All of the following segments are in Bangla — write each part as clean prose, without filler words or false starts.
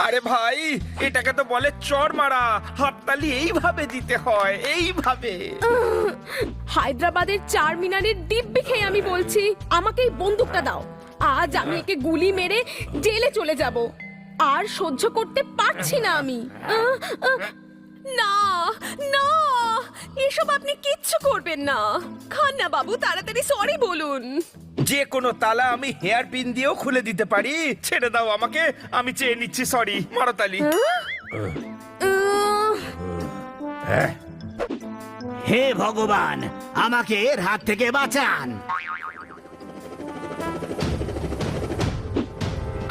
আরে ভাই, এটাকে তো বলে চড় মারা। হাততালি এইভাবে দিতে হয়, এইভাবে। হায়দ্রাবাদের চারমিনারের দিব্যি খেয়ে আমি বলছি, আমাকে এই বন্দুকটা দাও। আজ আমি একে গুলি মেরে জেলে চলে যাব। আর সহ্য করতে পারছি না আমি। না না, এসব আপনি কিচ্ছু করবেন না। খান্না বাবু, তাড়াতাড়ি সরি বলুন। যে কোনো তালা আমি হেয়ার পিন দিয়েও খুলে দিতে পারি। ছেড়ে দাও আমাকে, আমি চেয়ে নিচ্ছি সরি। মারো তালি। হে ভগবান, আমাকে এর হাত থেকে বাঁচান।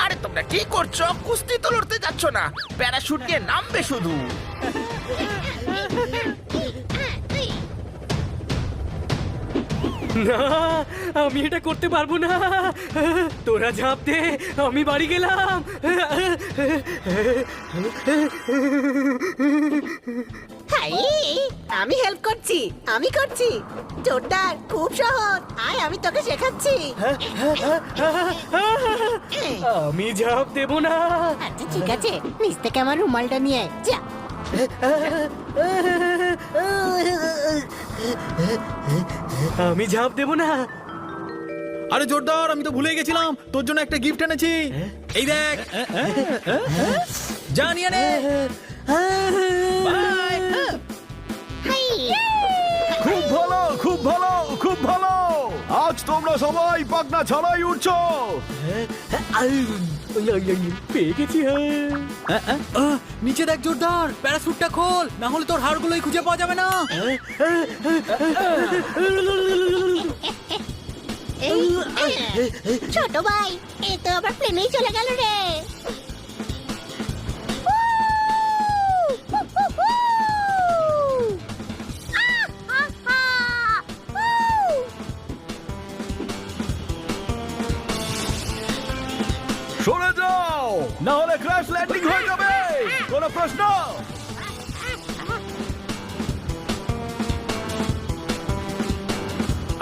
আরে তোমরা কি করছো? কুস্তি তো লড়তে যাচ্ছ না, প্যারাশুট নিয়ে নামবে শুধু। না, আমি এটা করতে পারবো না। তোরা ঝাঁপ দে, আমি বাড়ি গেলাম। আমি হেল্প করছি, আমি করছি। জোরদার, খুব সহজ। আয়, আমি তোকে শেখাচ্ছি। আমি ঝাঁপ দেবো না। আচ্ছা ঠিক আছে, নিচ থেকে আমার রুমালটা নিয়ে আয়। যা। আমি ঝাঁপ দেবো না। আরে জোরদার, আমি তো ভুলে গেছিলাম, তোর জন্য একটা গিফট এনেছি। এই দেখ, যা নিয়ে নে। বাই। খুব ভালো, খুব ভালো, খুব ভালো। আজ তোমরা সবাই পাখনা ছাড়াই উঠছো। পেয়ে গেছি। নিচে দেখ জোরদার, প্যারাশুটটা খোল, না হলে তোর হাড়গুলোই খুঁজে পাওয়া যাবে না। ছোট ভাই, এ তো আবার প্লেনেই চলে গেল রে। সরে যাও, না হলে ক্র্যাশ ল্যান্ডিং হয়ে যাবে। কোনো প্রশ্ন?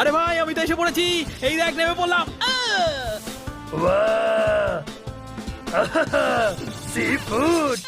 আরে ভাই, আমি তো এসে পড়েছি। এই দেখ, নেমে পড়লাম। Sea food.